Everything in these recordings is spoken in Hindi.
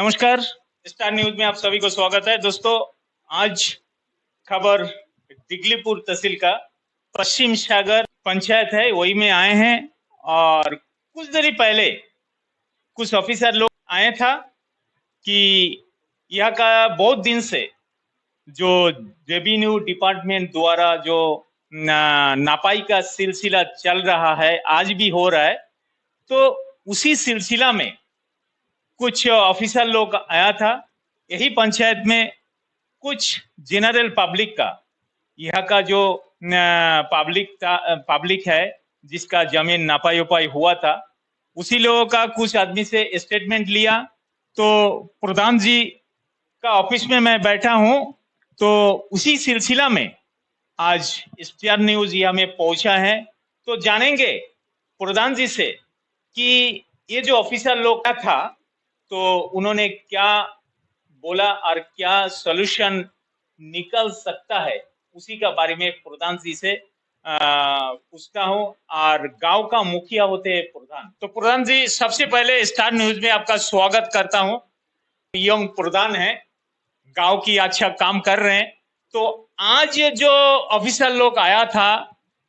नमस्कार, स्टार न्यूज में आप सभी को स्वागत है। दोस्तों, आज खबर दिगलीपुर तहसील का पश्चिम सागर पंचायत है, वही में आए हैं। और कुछ देरी पहले कुछ ऑफिसर लोग आए था कि यहाँ का बहुत दिन से जो रेवेन्यू डिपार्टमेंट द्वारा जो नापाई का सिलसिला चल रहा है, आज भी हो रहा है। तो उसी सिलसिला में कुछ ऑफिसर लोग आया था। यही पंचायत में कुछ जनरल पब्लिक का, यहाँ का जो पब्लिक है जिसका जमीन नापाई उपाई हुआ था, उसी लोगों का कुछ आदमी से स्टेटमेंट लिया। तो प्रधान जी का ऑफिस में मैं बैठा हूं, तो उसी सिलसिला में आज स्टार न्यूज यहाँ में पहुंचा है। तो जानेंगे प्रधान जी से कि ये जो ऑफिसर लोग का था, तो उन्होंने क्या बोला और क्या सॉल्यूशन निकल सकता है, उसी का बारे में प्रधान जी से पूछता हूं। और गांव का मुखिया होते हैं प्रधान। तो प्रधान जी, सबसे पहले स्टार न्यूज में आपका स्वागत करता हूं। यंग प्रधान है, गांव की अच्छा काम कर रहे हैं। तो आज ये जो ऑफिसर लोग आया था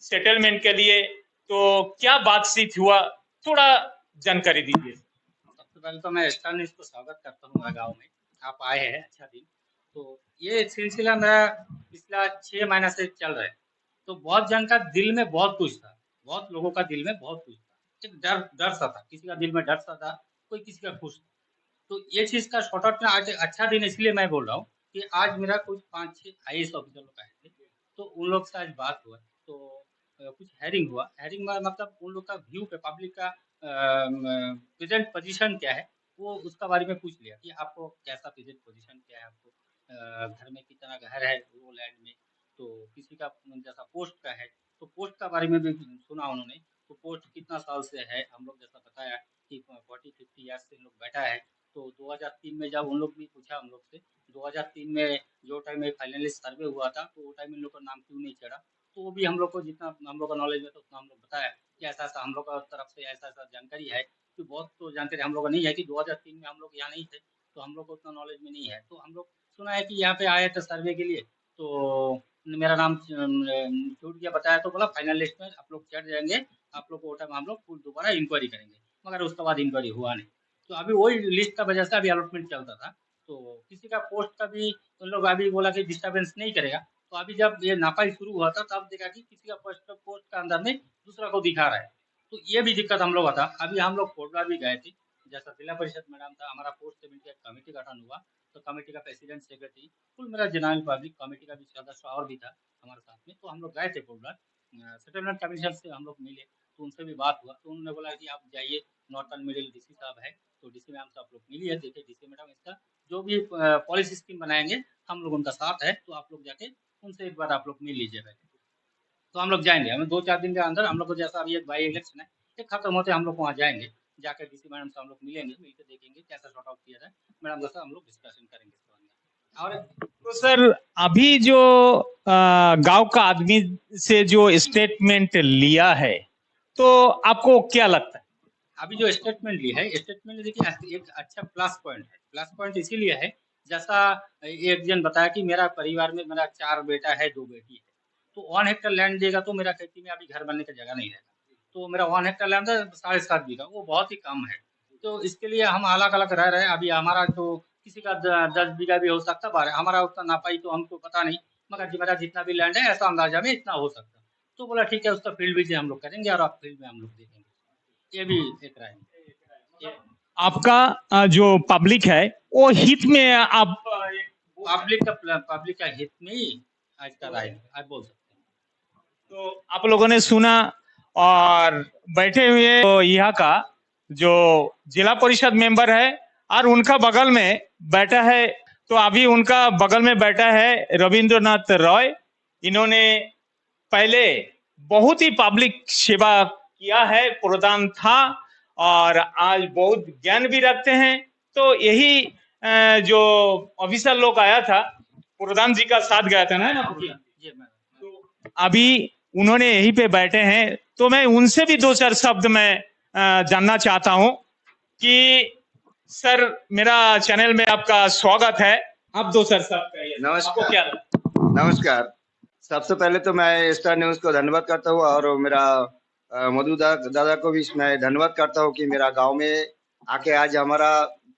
सेटलमेंट के लिए, तो क्या बातचीत हुआ, थोड़ा जानकारी दीजिए। सबसे पहले तो मैं स्टार न्यूज को स्वागत करता हूँ। गाँव में आप आए हैं, अच्छा दिन। तो ये सिलसिला मेरा पिछला 6 महीना से चल रहा है। तो बहुत जन का दिल में बहुत कुछ था, बहुत लोगों का दिल में बहुत कुछ था। एक डर डर सा था, किसी का दिल में डर सा था, कोई किसी का खुश था। तो ये चीज का शॉर्ट आउट में आज अच्छा दिन इसलिए मैं बोल रहा हूँ कि आज मेरा कुछ 5-6 IAS ऑफिसर लोग आए थे। तो उन लोग से आज बात हुआ। तो कुछ हेयरिंग हुआ। हेयरिंग में मतलब उन लोग का व्यू पे पब्लिक का प्रेजेंट पोजीशन क्या है, वो उसका बारे में पूछ लिया कि आपको कैसा प्रेजेंट पोजीशन क्या है, आपको घर में कितना घर है वो लैंड में, तो किसी का जैसा पोस्ट का है तो पोस्ट का बारे में भी सुना उन्होंने। तो पोस्ट कितना साल से है, हम लोग जैसा बताया कि 40-50 ईयर्स से लोग बैठा है। तो 2003 में जब उन लोग भी पूछा हम लोग से, 2003 में जो टाइम में फाइनलिस्ट सर्वे हुआ था, तो वो टाइम इन लोग का नाम क्यों नहीं चढ़ा। तो वो भी हम लोग को जितना हम लोग का नॉलेज में, तो उतना हम लोग बताया कि ऐसा ऐसा हम लोग का तरफ से ऐसा ऐसा जानकारी है। कि बहुत तो जानकारी हम लोग को नहीं है कि 2003 में हम लोग यहाँ नहीं थे, तो हम लोग को उतना नॉलेज में नहीं है। तो हम लोग सुना है कि यहाँ पे आए थे सर्वे के लिए, तो मेरा नाम छूट गया, बताया। तो बोला फाइनल लिस्ट में आप लोग चढ़ जाएंगे, आप लोग को वो टाइम हम लोग फिर दोबारा इंक्वायरी करेंगे। मगर उसके बाद इंक्वायरी हुआ नहीं। तो अभी वही लिस्ट का वजह से अभी अलॉटमेंट चलता था। तो किसी का पोस्ट का भी उन लोग अभी बोला कि डिस्टर्बेंस नहीं करेगा। तो अभी जब ये नापाई शुरू हुआ था, तब देखा कि किसी का पोस्ट का अंदर में दूसरा को दिखा रहा है। तो ये भी दिक्कत हम लोग का था। अभी हम लोग कोटला भी गए थे, जैसा जिला परिषद मैडम था, हमारा पोस्ट से मिलकर कमेटी गठन हुआ। तो कमेटी का प्रेसिडेंट, सेक्रेटरी, कुल मेरा जनरल पब्लिक कमेटी का भी सदस्य और भी था हमारे साथ में। तो हम लोग गए थे कोटला, सेटलमेंट कमीशन से हम लोग मिले। तो उनसे भी बात हुआ। तो उन्होंने बोला कि आप जाइए, नॉर्थन मिडिल DC साहब है, तो DC मैम से आप लोग मिलिए, देखिए DC मैडम इसका जो भी पॉलिसी स्कीम बनाएंगे, हम लोग उनका साथ है। तो आप लोग जाके उनसे एक बार आप लोग मिल लीजिएगा। तो हम लोग जाएंगे, हमें 2-4 दिन के अंदर हम लोग को, जैसा अभी एक बाई इलेक्शन है, एक खत्म होते हम लोग वहाँ जाएंगे। जाकर DC मैडम से हम लोग मिलेंगे, मिलकर देखेंगे कैसा सॉर्ट आउट किया जाए। मैडम के साथ हम लोग डिस्कशन करेंगे इसके बारे में। और तो सर, अभी जो गांव का आदमी से जो स्टेटमेंट लिया है, तो आपको क्या लगता है? अभी जो स्टेटमेंट ली है, स्टेटमेंट देखिए एक अच्छा प्लस पॉइंट है। प्लस पॉइंट इसीलिए है, जैसा एक जन बताया कि मेरा परिवार में मेरा 4 बेटा है, 2 बेटी है। तो 1 हेक्टेयर लैंड देगा तो मेरा खेती में अभी घर बनने की जगह नहीं रहेगा। तो मेरा 1 हेक्टेयर लैंड है 7.5 बीघा, वो बहुत ही कम है। तो इसके लिए हम अलग अलग रह रहे हैं। अभी हमारा तो किसी का 10 बीघा भी हो सकता, 12, हमारा उतना नापाई तो हमको पता नहीं। मगर मेरा जितना भी लैंड है, ऐसा अंदाजा में इतना हो सकता है। तो बोला ठीक है, उसका फील्ड विजिट हम लोग करेंगे और आप फील्ड में हम लोग देखेंगे। ये भी एक राय है। आपका जो पब्लिक है वो हित में आप पब्लिक का हित में ही आज का राय आज बोल सकते हैं। तो आप लोगों ने सुना। और बैठे हुए तो यहाँ का जो जिला परिषद मेंबर है और उनका बगल में बैठा है, तो अभी उनका बगल में बैठा है रविंद्रनाथ रॉय। इन्होंने पहले बहुत ही पब्लिक सेवा किया है, प्रधान था, और आज बहुत ज्ञान भी रखते हैं। तो यही जो ऑफिसर लोग आया था, प्रधान जी का साथ गया था ना। तो अभी उन्होंने यहीं पे बैठे हैं, तो मैं उनसे भी 2-4 शब्द में जानना चाहता हूं कि सर मेरा चैनल में आपका स्वागत है। आप दो सर साहब कहिए, आपको नमस्कार। क्या नमस्कार। सबसे पहले तो मैं स्टार न्यूज को धन्यवाद करता हूँ और मेरा मधु दादा को भी मैं धन्यवाद करता हूँ कि मेरा गांव में आके आज हमारा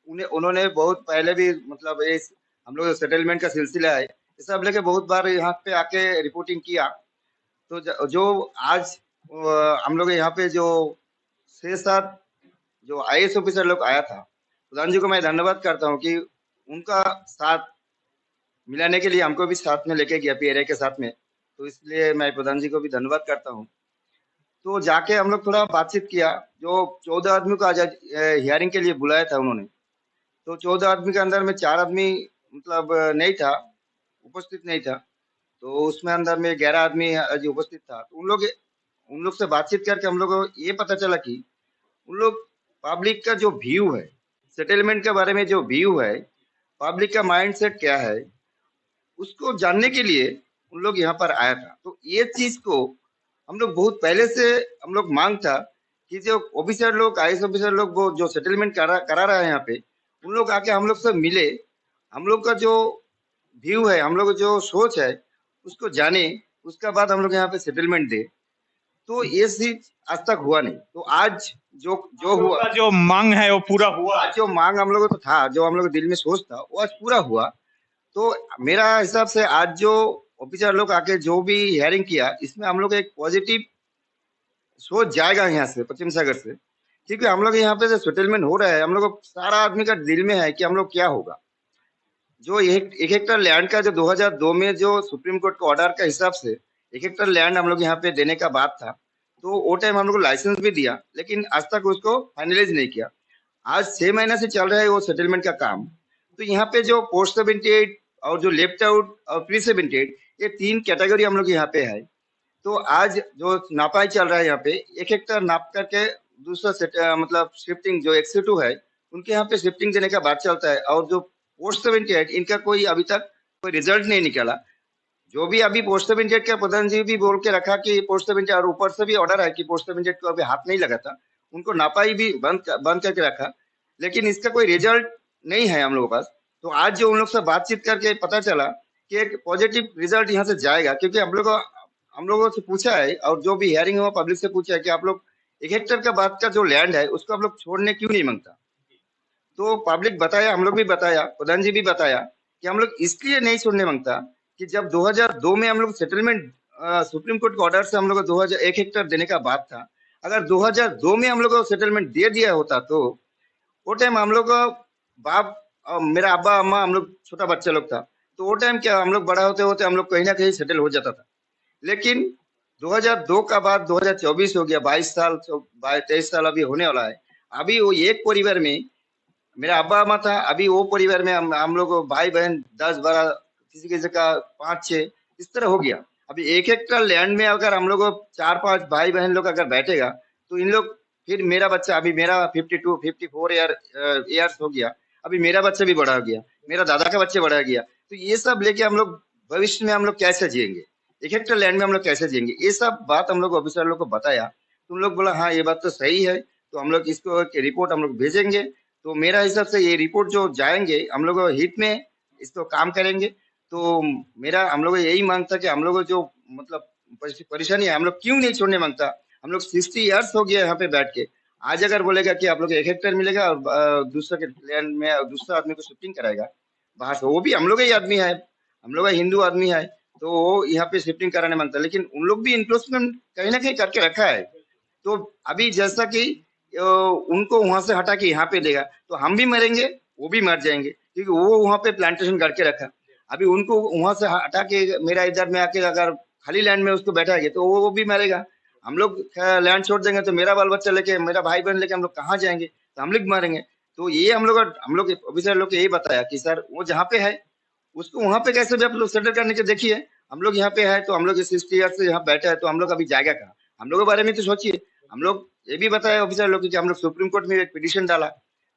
उन्होंने बहुत पहले भी मतलब इस हम लोग सेटलमेंट का सिलसिला है ये सब लेके बहुत बार यहाँ पे आके रिपोर्टिंग किया। तो जो आज हम लोग यहाँ पे जो 6-7 जो आईएएस ऑफिसर लोग आया था, प्रधान जी को मैं धन्यवाद करता हूँ कि उनका साथ मिलाने के लिए हमको भी साथ में लेके गया पीएरए के साथ में। तो इसलिए मैं प्रधान जी को भी धन्यवाद करता हूँ। तो जाके हम लोग थोड़ा बातचीत किया। जो 14 आदमी को आज हियरिंग के लिए बुलाया था उन्होंने, तो 14 आदमी के अंदर में 4 आदमी मतलब नहीं था, उपस्थित नहीं था। तो उसमें अंदर में 11 आदमी आज उपस्थित था। तो उन लोग से बातचीत करके हम लोग को ये पता चला कि उन लोग पब्लिक का जो व्यू है, सेटलमेंट के बारे में जो व्यू है, पब्लिक का माइंडसेट क्या है, उसको जानने के लिए उन लोग यहाँ पर आया था। तो ये चीज को हम लोग बहुत पहले से हम लोग मांग था कि जो ऑफिसर लोग आईएएस ऑफिसर लोग वो जो सेटलमेंट करा रहा है यहाँ पे, उन लोग आके हम लोग से मिले, हम लोग का जो व्यू है, हम लोग का जो सोच है उसको जाने, उसका बाद हम लोग यहाँ पे सेटलमेंट दे। तो ये चीज आज तक हुआ नहीं। तो आज जो जो आप लोग हुआ, का जो मांग है वो पूरा हुआ? आज जो मांग हम लोगों को था, जो हम लोग के दिल में सोच था, वो आज पूरा हुआ। तो मेरा हिसाब से आज जो ऑफिसर लोग आके जो भी हियरिंग किया, इसमें हम लोग एक पॉजिटिव सोच जाएगा यहाँ से पश्चिम सागर से, क्योंकि हम लोग यहाँ पे जो सेटलमेंट हो रहा है, हम लोग को सारा आदमी का दिल में है कि हम लोग क्या होगा। जो एक हेक्टर लैंड का जो 2002 में जो सुप्रीम कोर्ट का ऑर्डर का हिसाब से 1 हेक्टर लैंड हम लोग यहाँ पे देने का बात था, तो वो टाइम हम लोग को लाइसेंस भी दिया, लेकिन आज तक उसको फाइनलाइज नहीं किया। आज 6 महीने से चल रहा है वो सेटलमेंट का काम। तो यहाँ पे जो पोस्ट 78 और जो लेफ्ट आउट और प्री 78, ये 3 कैटेगरी हम लोग यहाँ पे है। तो आज जो नापाई चल रहा है यहाँ पे 1 हेक्टर नाप करके दूसरा मतलब शिफ्टिंग जो एक्सिटू है उनके यहाँ पे शिफ्टिंग देने का बात चलता है। और जो पोस्ट 78 इनका कोई अभी तक कोई रिजल्ट नहीं निकला। जो भी अभी पोस्ट 78 का प्रधान जी भी बोल के रखा कि पोस्ट 78 और ऊपर से भी ऑर्डर है कि पोस्ट 78 को अभी हाथ नहीं लगा था, उनको नापाई भी बंद करके रखा, लेकिन इसका कोई रिजल्ट नहीं है हम लोगों के पास। तो आज जो उन लोग से बातचीत करके पता चला कि एक पॉजिटिव रिजल्ट यहाँ से जाएगा, क्योंकि हम लोगों से पूछा है और जो भी हियरिंग हुआ पब्लिक से पूछा है कि आप लोग 1 हेक्टर का बाद का जो लैंड है उसको आप लोग छोड़ने क्यों नहीं मांगता। तो पब्लिक बताया, हम लोग भी बताया, प्रधान जी भी बताया कि हम लोग इसलिए नहीं छोड़ने मांगता कि जब 2002 में हम लोग सेटलमेंट सुप्रीम कोर्ट के ऑर्डर से हम लोग को 1 हेक्टर देने का बात था। अगर 2002 में हम लोग को सेटलमेंट दे दिया होता तो वो टाइम हम लोग का बाप मेरा अब्बा अम्मा हम लोग छोटा बच्चा लोग था, तो वो टाइम क्या हम लोग बड़ा होते होते हम लोग कहीं ना कहीं सेटल हो जाता था। लेकिन 2002 का बाद 2024 हो गया, 22 साल 23 साल अभी होने वाला है। अभी वो एक परिवार में मेरा अब्बा अम्मा था, अभी वो परिवार में हम लोग भाई बहन 10-12, किसी का 5-6 इस तरह हो गया। अभी 1 हेक्टर लैंड में अगर हम लोग 4-5 भाई बहन लोग अगर बैठेगा तो इन लोग फिर मेरा बच्चा, अभी मेरा 52-54 ईयर्स हो गया, अभी मेरा बच्चा भी बड़ा हो गया, मेरा दादा का बच्चा बड़ा हो गया। तो ये सब लेके हम लोग भविष्य में हम लोग कैसे जिएंगे, 1 हेक्टर लैंड में हम लोग कैसे जिएंगे, ये सब बात हम लोग ऑफिसर लोग को बताया। तो उन लोग बोला हाँ ये बात तो सही है, तो हम लोग इसको रिपोर्ट हम लोग भेजेंगे। तो मेरा हिसाब से ये रिपोर्ट जो जाएंगे हम लोग हित में इसको काम करेंगे। तो मेरा हम लोग यही मांग था कि हम लोग जो मतलब परेशानी है हम लोग क्यों नहीं छोड़ने मांगता। हम लोग 60 ईयर्स हो गया यहाँ पे बैठ के, आज अगर बोलेगा कि आप लोग 1 हेक्टर मिलेगा और दूसरा के लैंड में दूसरा आदमी को शिफ्टिंग कराएगा बाहर से, वो भी हम लोग ही आदमी है, हम लोग हिंदू आदमी है, तो वो यहाँ पे शिफ्टिंग कराने मांगता है। लेकिन उन लोग भी इंक्रोचमेंट कहीं ना कहीं करके रखा है। तो अभी जैसा कि उनको वहां से हटा के यहाँ पे देगा तो हम भी मरेंगे, वो भी मर जाएंगे, क्योंकि वो वहां पे प्लांटेशन करके रखा। अभी उनको वहां से हटा के मेरा इधर में आके अगर खाली लैंड में उसको बैठाएंगे तो वो भी मरेगा। हम लोग लैंड छोड़ देंगे तो मेरा बाल बच्चा लेके, मेरा भाई बहन लेके हम लोग कहाँ जाएंगे, तो हम लोग मरेंगे। तो ये हम लोग ऑफिसर लोग यही बताया कि सर वो जहाँ पे है उसको वहां पे कैसे भी आप लोग सेटल करने के देखिए। हम लोग यहाँ पे है तो हम लोग 60 ईयर से यहाँ बैठे हैं, तो हम लोग अभी जाएगा कहाँ, हम लोग के बारे में तो सोचिए। हम लोग ये भी बताया ऑफिसर लोग कि हम लोग सुप्रीम कोर्ट में एक पिटीशन डाला,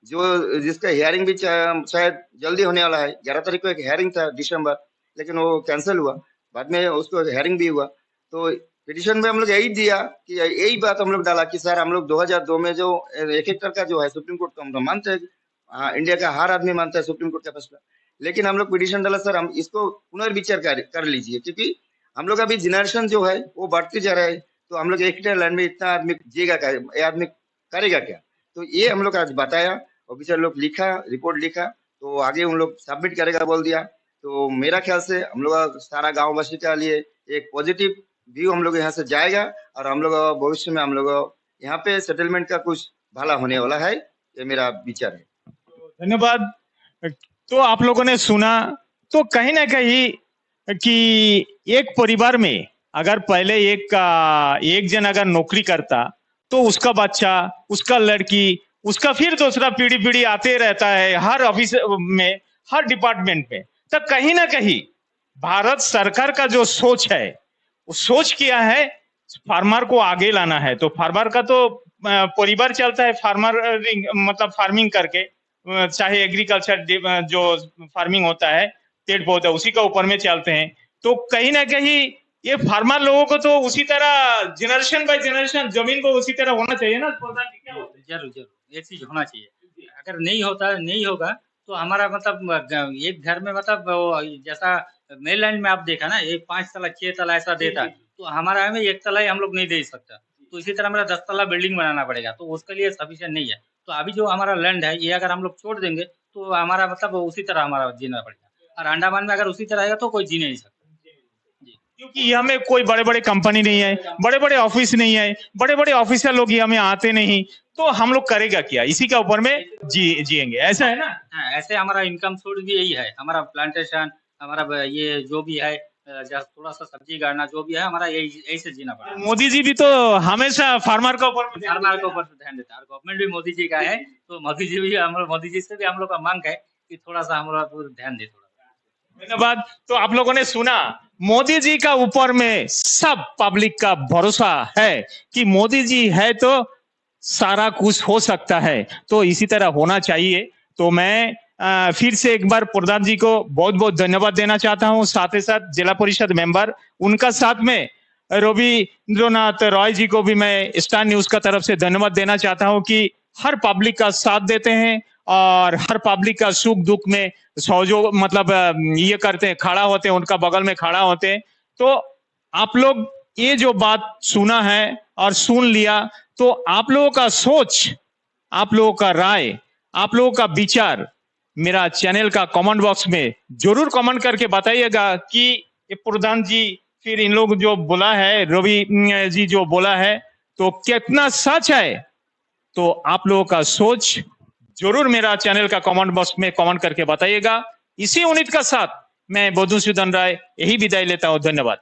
जो जिसका हियरिंग भी शायद जल्दी होने वाला है। 11 तारीख को एक हियरिंग था दिसंबर, लेकिन वो कैंसिल हुआ, बाद में उसको हियरिंग भी हुआ। तो पिटीशन में हम लोग यही दिया कि यही बात हम लोग डाला कि सर हम लोग 2002 में जो 1 हेक्टर का जो है सुप्रीम कोर्ट का हम लोग मानते हैं हाँ, इंडिया का हर आदमी मानता है सुप्रीम कोर्ट का फैसला, लेकिन हम लोग पिटीशन डाला सर, हम इसको पुनर्विचार कर लीजिए, क्योंकि हम लोग अभी जनरेशन जो है वो बढ़ते जा रहा है, तो हम लोग एक हेक्टेयर लैंड में इतना आदमी जिएगा क्या, ये आदमी करेगा क्या? तो ये हम लोग आज बताया, ऑफिसर लोग लिखा, रिपोर्ट लिखा, तो आगे उन लोग सबमिट करेगा बोल दिया। तो मेरा ख्याल से हम लोग सारा गाँव वासी के लिए एक पॉजिटिव व्यू हम लोग यहाँ से जाएगा, और हम लोग भविष्य में हम लोग यहाँ पे सेटलमेंट का कुछ भला होने वाला है, ये मेरा विचार है। धन्यवाद। तो आप लोगों ने सुना, तो कहीं ना कहीं कि एक परिवार में अगर पहले एक जन अगर नौकरी करता तो उसका बच्चा, उसका लड़की, उसका फिर दूसरा पीढ़ी आते रहता है हर ऑफिस में, हर डिपार्टमेंट में। तो कहीं ना कहीं भारत सरकार का जो सोच है, वो सोच क्या है, फार्मर को आगे लाना है। तो फार्मर का तो परिवार चलता है फार्मर मतलब फार्मिंग करके, चाहे एग्रीकल्चर जो फार्मिंग होता है, पेड़ पौधा उसी का ऊपर में चलते हैं। तो कहीं ना कहीं ये फार्मर लोगों को तो उसी तरह जनरेशन बाय जनरेशन जमीन को उसी तरह होना चाहिए ना। जरूर जरूर ये चीज होना चाहिए। अगर नहीं होगा तो हमारा मतलब एक घर में मतलब जैसा मेनलैंड में आप देखा ना, एक 5 तला 6 तला ऐसा देता, तो हमारा में 1 तला ही हम लोग नहीं दे सकता। तो इसी तरह हमारा 10 तला बिल्डिंग बनाना पड़ेगा, तो उसके लिए सफिशिएंट नहीं है। तो अभी जो हमारा लैंड है ये अगर हम लोग छोड़ देंगे तो हमारा मतलब उसी तरह हमारा जीना पड़ेगा, और अंडमान में अगर उसी तरह रहेगा तो कोई जी नहीं सकता। क्योंकि यहाँ में कोई बड़े बड़े कंपनी नहीं है, बड़े बड़े ऑफिस नहीं है, बड़े बड़े ऑफिसर लोग यहाँ में आते नहीं, तो हम लोग करेगा क्या, इसी के ऊपर में जिएंगे, ऐसा है ना। हाँ, ऐसे हमारा इनकम सोर्स भी यही है, हमारा प्लांटेशन, हमारा ये जो भी है थोड़ा सा सब्जी गाड़ना जो भी है, हमारा यही से जीना पड़ेगा। मोदी जी भी तो हमेशा फार्मर के ऊपर ध्यान देता है, गवर्नमेंट भी मोदी जी का है, तो मोदी जी से भी हम लोग का मांग है कि थोड़ा सा हम लोग ध्यान दे। धन्यवाद। तो आप लोगों ने सुना, मोदी जी का ऊपर में सब पब्लिक का भरोसा है कि मोदी जी है तो सारा कुछ हो सकता है, तो इसी तरह होना चाहिए। तो मैं फिर से एक बार प्रधान जी को बहुत बहुत धन्यवाद देना चाहता हूं, साथ ही साथ जिला परिषद मेंबर, उनका साथ में रविंद्रनाथ रॉय जी को भी मैं स्टार न्यूज का तरफ से धन्यवाद देना चाहता हूं कि हर पब्लिक का साथ देते हैं और हर पब्लिक का सुख दुख में सहयोग मतलब ये करते हैं, खड़ा होते हैं, उनका बगल में खड़ा होते हैं। तो आप लोग ये जो बात सुना है और सुन लिया, तो आप लोगों का सोच, आप लोगों का राय, आप लोगों का विचार मेरा चैनल का कमेंट बॉक्स में जरूर कमेंट करके बताइएगा कि ये प्रधान जी फिर इन लोग जो बोला है, रवि जी जो बोला है, तो कितना सच है। तो आप लोगों का सोच जरूर मेरा चैनल का कमेंट बॉक्स में कमेंट करके बताइएगा। इसी उम्मीद का साथ मैं मधुसूदन राय यही विदाई लेता हूं। धन्यवाद।